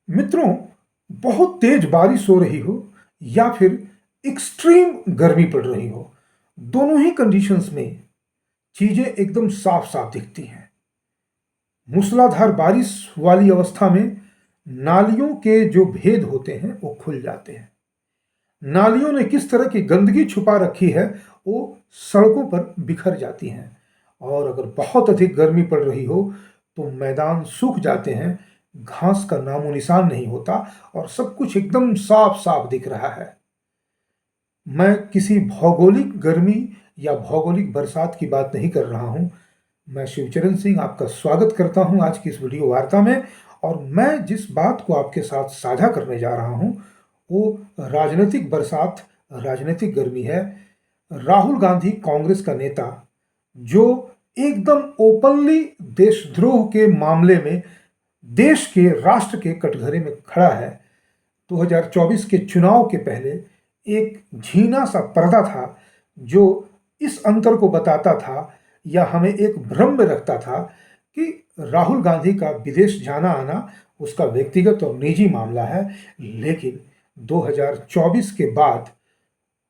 मित्रों, बहुत तेज बारिश हो रही हो या फिर एक्सट्रीम गर्मी पड़ रही हो, दोनों ही कंडीशंस में चीजें एकदम साफ साफ दिखती हैं। मूसलाधार बारिश वाली अवस्था में नालियों के जो भेद होते हैं वो खुल जाते हैं। नालियों ने किस तरह की गंदगी छुपा रखी है वो सड़कों पर बिखर जाती हैं। और अगर बहुत अधिक गर्मी पड़ रही हो तो मैदान सूख जाते हैं, घास का नामो निशान नहीं होता और सब कुछ एकदम साफ साफ दिख रहा है। मैं किसी भौगोलिक गर्मी या भौगोलिक बरसात की बात नहीं कर रहा हूं। मैं शिवचरण सिंह आपका स्वागत करता हूं आज की इस वीडियो वार्ता में। और मैं जिस बात को आपके साथ साझा करने जा रहा हूं वो राजनीतिक बरसात, राजनीतिक गर्मी है। राहुल गांधी कांग्रेस का नेता, जो एकदम ओपनली देशद्रोह के मामले में देश के राष्ट्र के कटघरे में खड़ा है। 2024 के चुनाव के पहले एक झीना सा पर्दा था जो इस अंतर को बताता था या हमें एक भ्रम में रखता था कि राहुल गांधी का विदेश जाना आना उसका व्यक्तिगत और निजी मामला है। लेकिन 2024 के बाद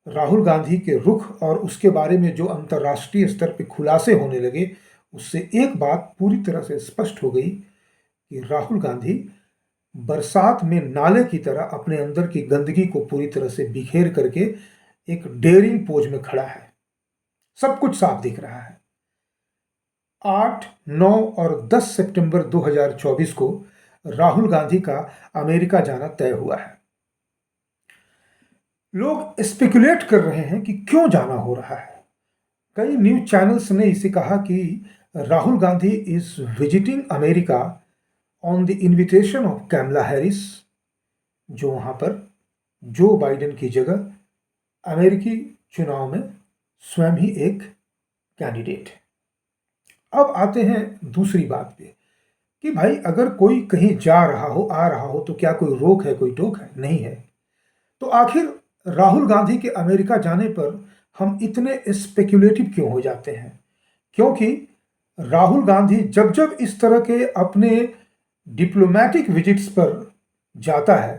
राहुल गांधी के रुख और उसके बारे में जो अंतर्राष्ट्रीय स्तर पर खुलासे होने लगे, उससे एक बात पूरी तरह से स्पष्ट हो गई कि राहुल गांधी बरसात में नाले की तरह अपने अंदर की गंदगी को पूरी तरह से बिखेर करके एक डेयरिंग पोज में खड़ा है। सब कुछ साफ दिख रहा है। 8, 9 और 10 सितंबर 2024 को राहुल गांधी का अमेरिका जाना तय हुआ है। लोग स्पेकुलेट कर रहे हैं कि क्यों जाना हो रहा है। कई न्यूज चैनल्स ने इसे कहा कि Rahul Gandhi is visiting America on the invitation of Kamala Harris, जो वहां पर जो बाइडेन की जगह अमेरिकी चुनाव में स्वयं ही एक कैंडिडेट है। अब आते हैं दूसरी बात पे कि भाई अगर कोई कहीं जा रहा हो, आ रहा हो, तो क्या कोई रोक है, कोई टोक है? नहीं है। तो आखिर राहुल गांधी के अमेरिका जाने पर हम इतने स्पेक्युलेटिव क्यों हो जाते हैं? क्योंकि राहुल गांधी जब जब इस तरह के अपने डिप्लोमेटिक विजिट्स पर जाता है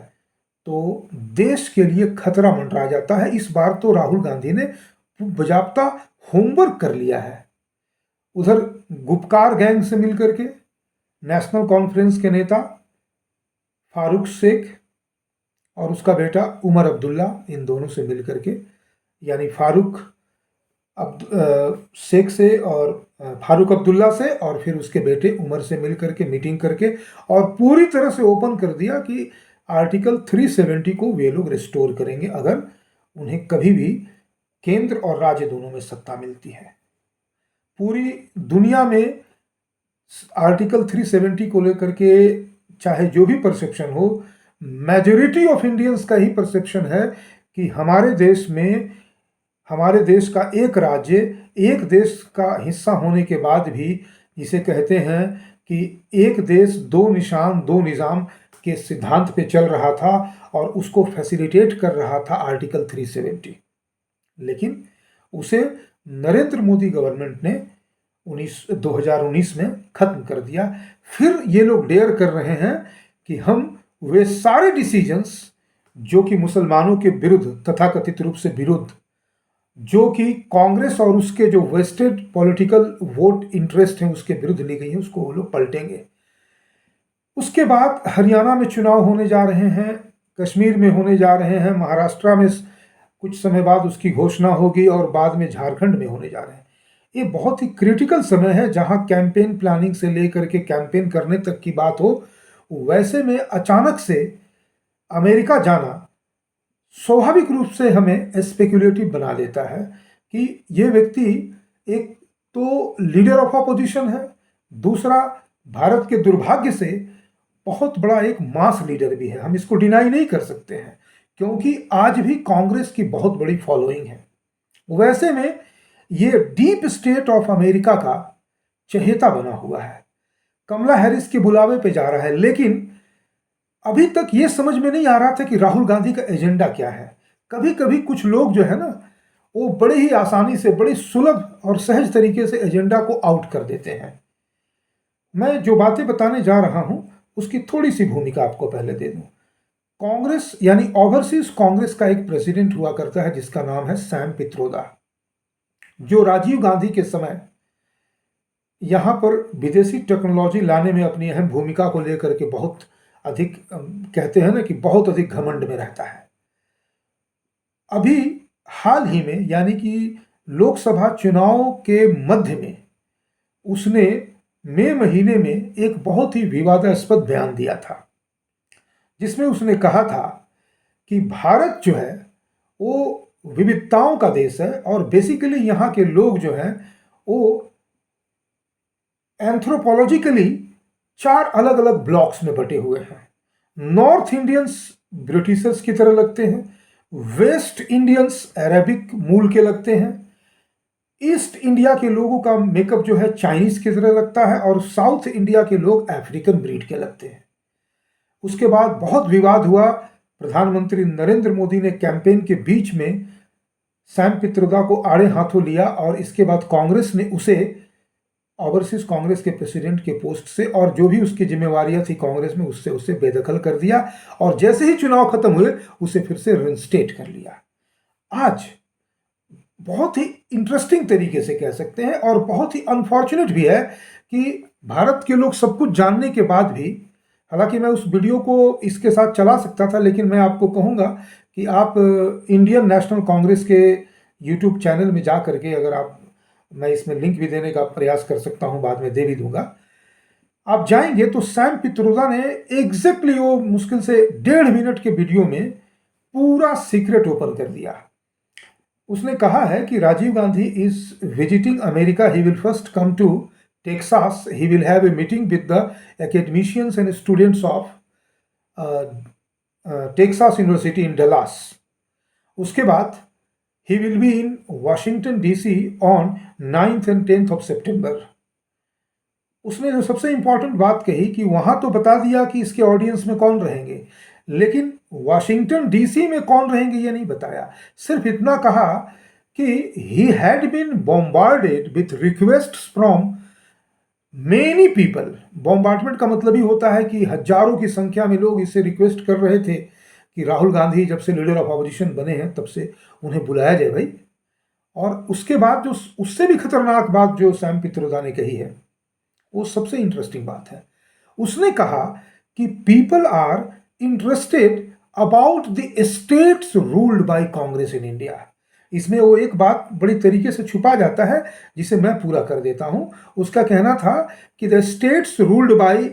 तो देश के लिए खतरा मंडरा जाता है। इस बार तो राहुल गांधी ने बजाबता होमवर्क कर लिया है। उधर गुपकार गैंग से मिलकर के नेशनल कॉन्फ्रेंस के नेता फारूक शेख और उसका बेटा उमर अब्दुल्ला, इन दोनों से मिलकर के, यानी शेख से और फारूक अब्दुल्ला से और फिर उसके बेटे उमर से मिलकर के मीटिंग करके और पूरी तरह से ओपन कर दिया कि आर्टिकल 370 को वे लोग रिस्टोर करेंगे अगर उन्हें कभी भी केंद्र और राज्य दोनों में सत्ता मिलती है। पूरी दुनिया में आर्टिकल 370 को लेकर के चाहे जो भी परसेप्शन हो, मेजॉरिटी ऑफ इंडियंस का ही परसेप्शन है कि हमारे देश का एक राज्य, एक देश का हिस्सा होने के बाद भी, जिसे कहते हैं कि एक देश दो निशान दो निज़ाम के सिद्धांत पे चल रहा था और उसको फैसिलिटेट कर रहा था आर्टिकल 370। लेकिन उसे नरेंद्र मोदी गवर्नमेंट ने 2019 में खत्म कर दिया। फिर ये लोग डेयर कर रहे हैं कि हम वे सारे डिसीजंस जो कि मुसलमानों के विरुद्ध, तथाकथित रूप से विरुद्ध, जो कि कांग्रेस और उसके जो वेस्टेड पॉलिटिकल वोट इंटरेस्ट हैं उसके विरुद्ध ली गई है, उसको वो लोग पलटेंगे। उसके बाद हरियाणा में चुनाव होने जा रहे हैं, कश्मीर में होने जा रहे हैं, महाराष्ट्र में कुछ समय बाद उसकी घोषणा होगी और बाद में झारखंड में होने जा रहे हैं। ये बहुत ही क्रिटिकल समय है जहां कैंपेन प्लानिंग से लेकर के कैंपेन करने तक की बात हो। वैसे में अचानक से अमेरिका जाना स्वाभाविक रूप से हमें स्पेक्युलेटिव बना देता है कि ये व्यक्ति एक तो लीडर ऑफ अपोजिशन है, दूसरा भारत के दुर्भाग्य से बहुत बड़ा एक मास लीडर भी है। हम इसको डिनाई नहीं कर सकते हैं क्योंकि आज भी कांग्रेस की बहुत बड़ी फॉलोइंग है। वैसे में ये डीप स्टेट ऑफ अमेरिका का चहेता बना हुआ है, कमला हैरिस के बुलावे पे जा रहा है। लेकिन अभी तक ये समझ में नहीं आ रहा था कि राहुल गांधी का एजेंडा क्या है। कभी कभी कुछ लोग जो है ना, वो बड़े ही आसानी से, बड़े सुलभ और सहज तरीके से एजेंडा को आउट कर देते हैं। मैं जो बातें बताने जा रहा हूं उसकी थोड़ी सी भूमिका आपको पहले दे दूं। कांग्रेस यानी ओवरसीज कांग्रेस का एक प्रेसिडेंट हुआ करता है जिसका नाम है सैम पित्रोदा, जो राजीव गांधी के समय यहाँ पर विदेशी टेक्नोलॉजी लाने में अपनी अहम भूमिका को लेकर के बहुत अधिक कहते हैं ना कि बहुत अधिक घमंड में रहता है। अभी हाल ही में यानी कि लोकसभा चुनाव के मध्य में उसने मई महीने में एक बहुत ही विवादास्पद बयान दिया था, जिसमें उसने कहा था कि भारत जो है वो विविधताओं का देश है और बेसिकली यहाँ के लोग जो हैं वो एंथ्रोपोलॉजिकली 4 अलग अलग ब्लॉक्स में बटे हुए हैं। नॉर्थ इंडियंस ब्रिटिशर्स की तरह लगते हैं, वेस्ट इंडियंस अरेबिक मूल के लगते हैं, ईस्ट इंडिया के लोगों का मेकअप जो है चाइनीज की तरह लगता है और साउथ इंडिया के लोग अफ्रीकन ब्रीड के लगते हैं। उसके बाद बहुत विवाद हुआ। प्रधानमंत्री नरेंद्र मोदी ने कैंपेन के बीच में सैम पित्रोदा को आड़े हाथों लिया और इसके बाद कांग्रेस ने उसे ओवरसीज कांग्रेस के प्रेसिडेंट के पोस्ट से और जो भी उसकी जिम्मेवारियां थी कांग्रेस में उससे उसे बेदखल कर दिया और जैसे ही चुनाव खत्म हुए उसे फिर से रिइंस्टेट कर लिया। आज बहुत ही इंटरेस्टिंग तरीके से कह सकते हैं और बहुत ही अनफॉर्चुनेट भी है कि भारत के लोग सब कुछ जानने के बाद भी, हालांकि मैं उस वीडियो को इसके साथ चला सकता था लेकिन मैं आपको कहूँगा कि आप इंडियन नेशनल कांग्रेस के यूट्यूब चैनल में जा करके अगर आप, मैं इसमें लिंक भी देने का प्रयास कर सकता हूँ, बाद में दे भी दूंगा, आप जाएंगे तो सैम पित्रोदा ने एग्जैक्टली वो मुश्किल से 1.5 मिनट के वीडियो में पूरा सीक्रेट ओपन कर दिया। उसने कहा है कि Rajiv Gandhi is visiting America, he will first come to Texas, he will have a meeting with the academicians and students of Texas University in Dallas. उसके बाद he will be in Washington DC on 9th and 10th of September। उसने जो सबसे important बात कही कि वहां तो बता दिया कि इसके ऑडियंस में कौन रहेंगे, लेकिन वाशिंगटन डीसी में कौन रहेंगे ये नहीं बताया। सिर्फ इतना कहा कि he had been bombarded with requests from many people। Bombardment का मतलब ही होता है कि हजारों की संख्या में लोग इससे रिक्वेस्ट कर रहे थे कि राहुल गांधी जब से लीडर ऑफ अपोजिशन बने हैं तब से उन्हें बुलाया जाए भाई। और उसके बाद जो उससे भी खतरनाक बात जो सैम पित्रोदा ने कही है वो सबसे इंटरेस्टिंग बात है। उसने कहा कि people are interested about the states ruled by Congress in India. इसमें वो एक बात बड़ी तरीके से छुपा जाता है जिसे मैं पूरा कर देता हूं। उसका कहना था कि the states ruled by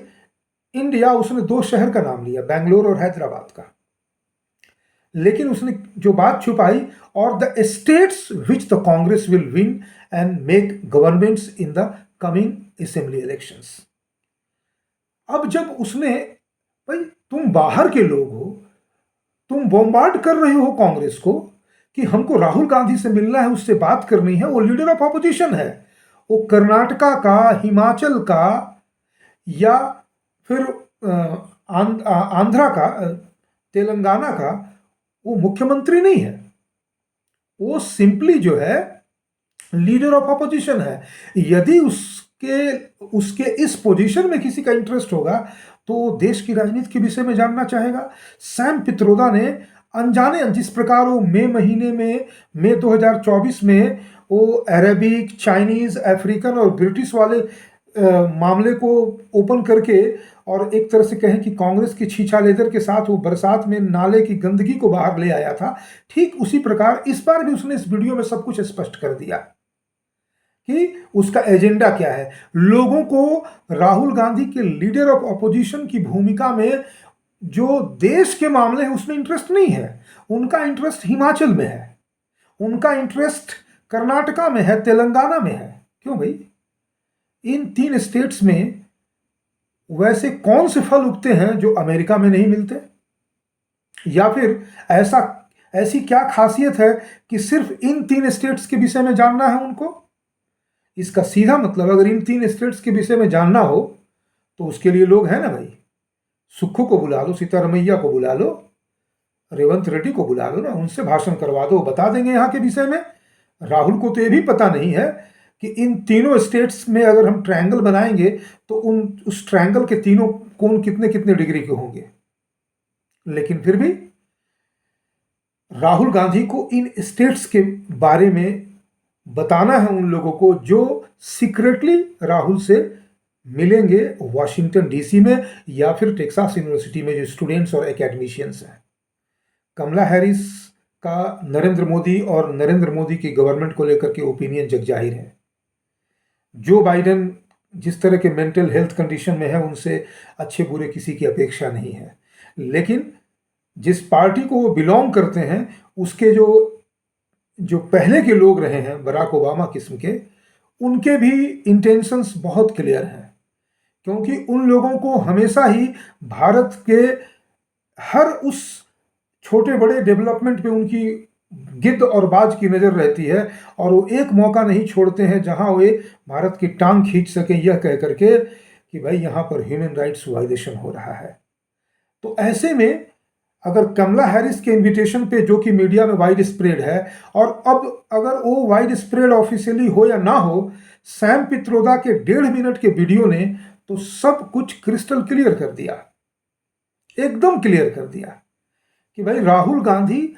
India, उसने 2 शहर का नाम लिया, बेंगलोर और हैदराबाद का, लेकिन उसने जो बात छुपाई, और the states which the Congress will win and make governments in the coming assembly elections. अब जब उसने, भाई तुम बाहर के लोग हो, तुम बॉम्बार्ड कर रहे हो कांग्रेस को कि हमको राहुल गांधी से मिलना है, उससे बात करनी है, वो लीडर ऑफ अपोजिशन है, वो कर्नाटका का, हिमाचल का या फिर आंध्रा का, तेलंगाना का वो मुख्यमंत्री नहीं है, वो सिंपली जो है लीडर ऑफ अपोजिशन है। यदि उसके इस पोजीशन में किसी का इंटरेस्ट होगा तो देश की राजनीति के विषय में जानना चाहेगा। सैम पित्रोदा ने अनजाने, जिस प्रकार वो मई 2024 में वो अरेबिक, चाइनीज, अफ्रीकन और ब्रिटिश वाले मामले को ओपन करके और एक तरह से कहें कि कांग्रेस की छीछा लेदर के साथ वो बरसात में नाले की गंदगी को बाहर ले आया था, ठीक उसी प्रकार इस बार भी उसने इस वीडियो में सब कुछ स्पष्ट कर दिया कि उसका एजेंडा क्या है। लोगों को राहुल गांधी के लीडर ऑफ अपोजिशन की भूमिका में जो देश के मामले हैं उसमें इंटरेस्ट नहीं है। उनका इंटरेस्ट हिमाचल में है, उनका इंटरेस्ट कर्नाटका में है, तेलंगाना में है। क्यों भाई? इन 3 स्टेट्स में वैसे कौन से फल उगते हैं जो अमेरिका में नहीं मिलते? या फिर ऐसी क्या खासियत है कि सिर्फ इन 3 स्टेट्स के विषय में जानना है उनको? इसका सीधा मतलब, अगर इन 3 स्टेट्स के विषय में जानना हो तो उसके लिए लोग हैं ना भाई, सुक्खू को बुला लो, सीतारमैया को बुला लो, रेवंत रेड्डी को बुला लो ना, उनसे भाषण करवा दो, बता देंगे यहाँ के विषय में। राहुल को तो ये भी पता नहीं है कि इन तीनों स्टेट्स में अगर हम ट्रायंगल बनाएंगे तो उस ट्रायंगल के तीनों कोण कितने कितने डिग्री के होंगे। लेकिन फिर भी राहुल गांधी को इन स्टेट्स के बारे में बताना है उन लोगों को जो सीक्रेटली राहुल से मिलेंगे वॉशिंगटन डीसी में या फिर टेक्सास यूनिवर्सिटी में, जो स्टूडेंट्स और एकेडमिशियंस हैं। कमला हैरिस का नरेंद्र मोदी और नरेंद्र मोदी की गवर्नमेंट को लेकर के ओपिनियन जग जाहिर है। जो बाइडेन जिस तरह के मेंटल हेल्थ कंडीशन में है उनसे अच्छे बुरे किसी की अपेक्षा नहीं है, लेकिन जिस पार्टी को वो बिलोंग करते हैं उसके जो जो पहले के लोग रहे हैं बराक ओबामा किस्म के, उनके भी इंटेंशंस बहुत क्लियर हैं, क्योंकि उन लोगों को हमेशा ही भारत के हर उस छोटे बड़े डेवलपमेंट पे उनकी गिद्ध और बाज की नज़र रहती है और वो एक मौका नहीं छोड़ते हैं जहां वे भारत की टांग खींच सकें यह कह करके कि भाई यहाँ पर ह्यूमन राइट्स वायलेशन हो रहा है। तो ऐसे में अगर कमला हैरिस के इनविटेशन पे, जो कि मीडिया में वाइड स्प्रेड है, और अब अगर वो वाइड स्प्रेड ऑफिशियली हो या ना हो, सैम पित्रोदा के 1.5 मिनट के वीडियो ने तो सब कुछ क्रिस्टल क्लियर कर दिया, एकदम क्लियर कर दिया कि भाई Rahul Gandhi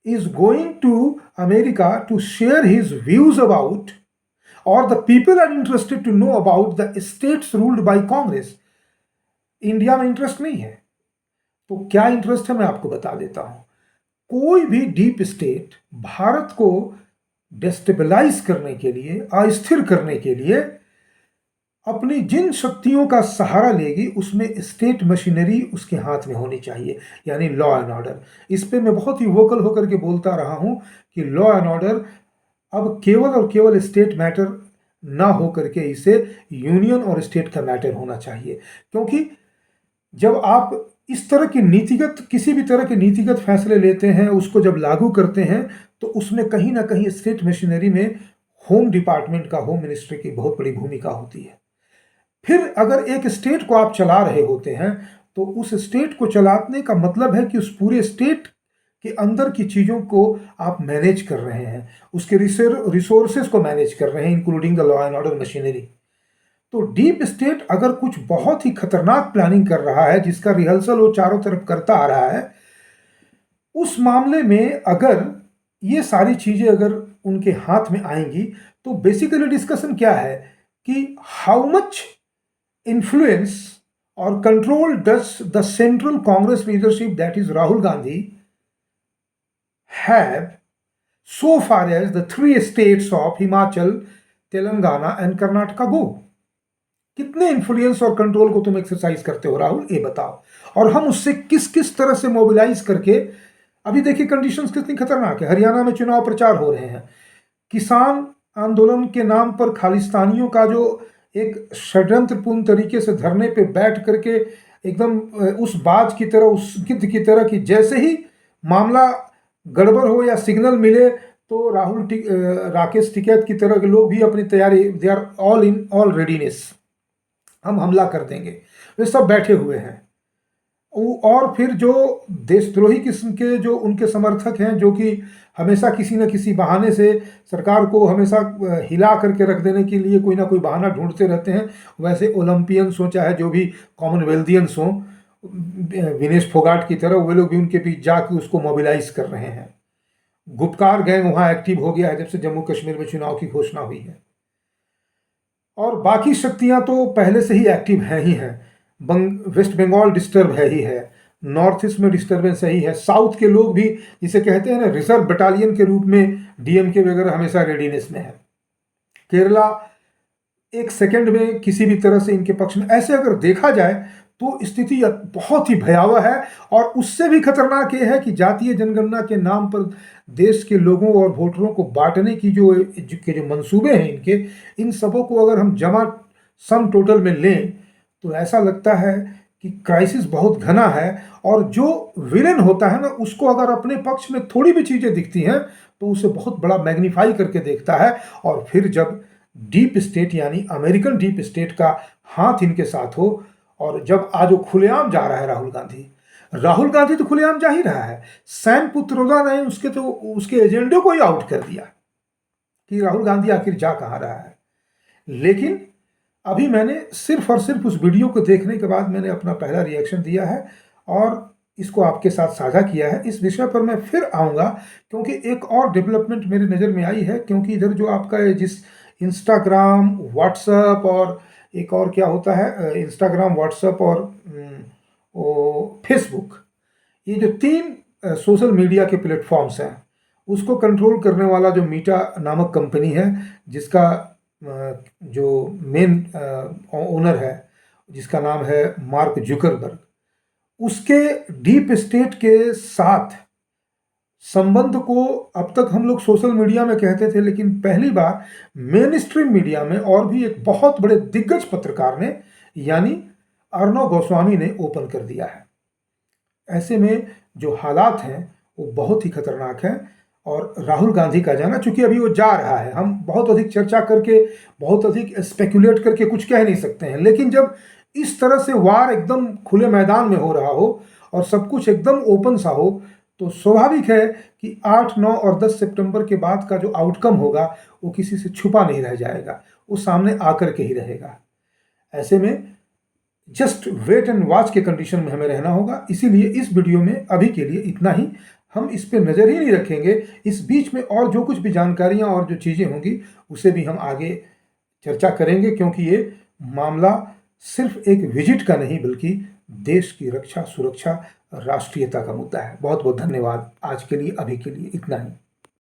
is going to America to share his views about, or the people are interested to know about the states ruled by Congress. India में इंटरेस्ट नहीं है, तो क्या इंटरेस्ट है मैं आपको बता देता हूं। कोई भी डीप स्टेट भारत को डेस्टेबलाइज करने के लिए, अस्थिर करने के लिए अपनी जिन शक्तियों का सहारा लेगी उसमें स्टेट मशीनरी उसके हाथ में होनी चाहिए, यानी लॉ एंड ऑर्डर। इस पे मैं बहुत ही वोकल होकर के बोलता रहा हूं कि लॉ एंड ऑर्डर अब केवल और केवल स्टेट मैटर ना हो करके इसे यूनियन और स्टेट का मैटर होना चाहिए, क्योंकि जब आप इस तरह की नीतिगत, किसी भी तरह के नीतिगत फैसले लेते हैं, उसको जब लागू करते हैं, तो उसमें कहीं ना कहीं स्टेट मशीनरी में होम डिपार्टमेंट का, होम मिनिस्ट्री की बहुत बड़ी भूमिका होती है। फिर अगर एक स्टेट को आप चला रहे होते हैं तो उस स्टेट को चलाने का मतलब है कि उस पूरे स्टेट के अंदर की चीज़ों को आप मैनेज कर रहे हैं, उसके रिसोर्सेज को मैनेज कर रहे हैं, including the law and order machinery. तो डीप स्टेट अगर कुछ बहुत ही खतरनाक प्लानिंग कर रहा है जिसका रिहर्सल वो चारों तरफ करता आ रहा है, उस मामले में अगर ये सारी चीज़ें अगर उनके हाथ में आएंगी तो बेसिकली डिस्कशन क्या है कि how much influence or control does the central Congress leadership, that is Rahul Gandhi, have so far as the 3 states of Himachal, Telangana and Karnataka go? कितने इन्फ्लुएंस और कंट्रोल को तुम एक्सरसाइज करते हो राहुल, ये बताओ। और हम उससे किस किस तरह से मोबिलाइज करके, अभी देखिए कंडीशंस कितनी खतरनाक है। हरियाणा में चुनाव प्रचार हो रहे हैं, किसान आंदोलन के नाम पर खालिस्तानियों का जो एक षड्यंत्रपूर्ण तरीके से धरने पे बैठ करके एकदम उस बाज की तरह, उस गिद्ध की तरह कि जैसे ही मामला गड़बड़ हो या सिग्नल मिले तो राकेश टिकैत की तरह के लोग भी अपनी तैयारी, they are all in all readiness, हम हमला कर देंगे, वे सब बैठे हुए हैं। और फिर जो देशद्रोही किस्म के जो उनके समर्थक हैं, जो कि हमेशा किसी न किसी बहाने से सरकार को हमेशा हिला करके रख देने के लिए कोई ना कोई बहाना ढूंढते रहते हैं, वैसे ओलंपियंस हो चाहे जो भी कॉमनवेल्थियंस हों, विनेश फोगाट की तरह, वे लोग भी उनके बीच जाके उसको मोबिलाइज कर रहे हैं। गुपकार गैंग वहाँ एक्टिव हो गया है जब से जम्मू कश्मीर में चुनाव की घोषणा हुई है, और बाकी शक्तियां तो पहले से ही एक्टिव हैं ही हैं। वेस्ट बंगाल डिस्टर्ब है ही है, नॉर्थ ईस्ट में डिस्टर्बेंस है ही है, साउथ के लोग भी जिसे कहते हैं ना रिजर्व बटालियन के रूप में डीएमके वगैरह हमेशा रेडीनेस में है। केरला एक सेकंड में किसी भी तरह से इनके पक्ष में, ऐसे अगर देखा जाए तो स्थिति बहुत ही भयावह है। और उससे भी खतरनाक ये है कि जातीय जनगणना के नाम पर देश के लोगों और वोटरों को बांटने की जो मंसूबे हैं इनके, इन सबों को अगर हम जमा सम टोटल में लें तो ऐसा लगता है कि क्राइसिस बहुत घना है। और जो विलेन होता है ना, उसको अगर अपने पक्ष में थोड़ी भी चीज़ें दिखती हैं तो उसे बहुत बड़ा मैग्नीफाई करके देखता है। और फिर जब डीप स्टेट यानी अमेरिकन डीप स्टेट का हाथ इनके साथ हो, और जब आज वो खुलेआम जा रहा है राहुल गांधी तो खुलेआम जा ही रहा है, सैम पित्रोदा ने उसके एजेंडे को ही आउट कर दिया कि राहुल गांधी आखिर जा कहाँ रहा है। लेकिन अभी मैंने सिर्फ और सिर्फ उस वीडियो को देखने के बाद मैंने अपना पहला रिएक्शन दिया है और इसको आपके साथ साझा किया है। इस विषय पर मैं फिर आऊँगा क्योंकि एक और डेवलपमेंट मेरी नज़र में आई है, क्योंकि इधर जो आपका ये जिस इंस्टाग्राम, व्हाट्सएप और एक और क्या होता है, इंस्टाग्राम, व्हाट्सएप और वो फेसबुक, ये जो 3 सोशल मीडिया के प्लेटफॉर्म्स हैं, उसको कंट्रोल करने वाला जो मीटा नामक कंपनी है, जिसका जो मेन ओनर है, जिसका नाम है मार्क जुकरबर्ग, उसके डीप स्टेट के साथ संबंध को अब तक हम लोग सोशल मीडिया में कहते थे, लेकिन पहली बार मेन स्ट्रीम मीडिया में और भी एक बहुत बड़े दिग्गज पत्रकार ने, यानी अर्णव गोस्वामी ने ओपन कर दिया है। ऐसे में जो हालात हैं वो बहुत ही खतरनाक हैं और राहुल गांधी का जाना, चूंकि अभी वो जा रहा है, हम बहुत अधिक चर्चा करके, बहुत अधिक स्पेकुलेट करके कुछ कह नहीं सकते हैं, लेकिन जब इस तरह से वार एकदम खुले मैदान में हो रहा हो और सब कुछ एकदम ओपन सा हो, तो स्वाभाविक है कि 8, 9 और 10 सितंबर के बाद का जो आउटकम होगा वो किसी से छुपा नहीं रह जाएगा, वो सामने आकर के ही रहेगा। ऐसे में जस्ट वेट एंड वॉच के कंडीशन में हमें रहना होगा। इसीलिए इस वीडियो में अभी के लिए इतना ही, हम इस पे नज़र ही नहीं रखेंगे। इस बीच में और जो कुछ भी जानकारियां और जो चीज़ें होंगी उसे भी हम आगे चर्चा करेंगे, क्योंकि ये मामला सिर्फ एक विजिट का नहीं बल्कि देश की रक्षा, सुरक्षा, राष्ट्रीयता का मुद्दा है। बहुत बहुत धन्यवाद। आज के लिए, अभी के लिए इतना ही।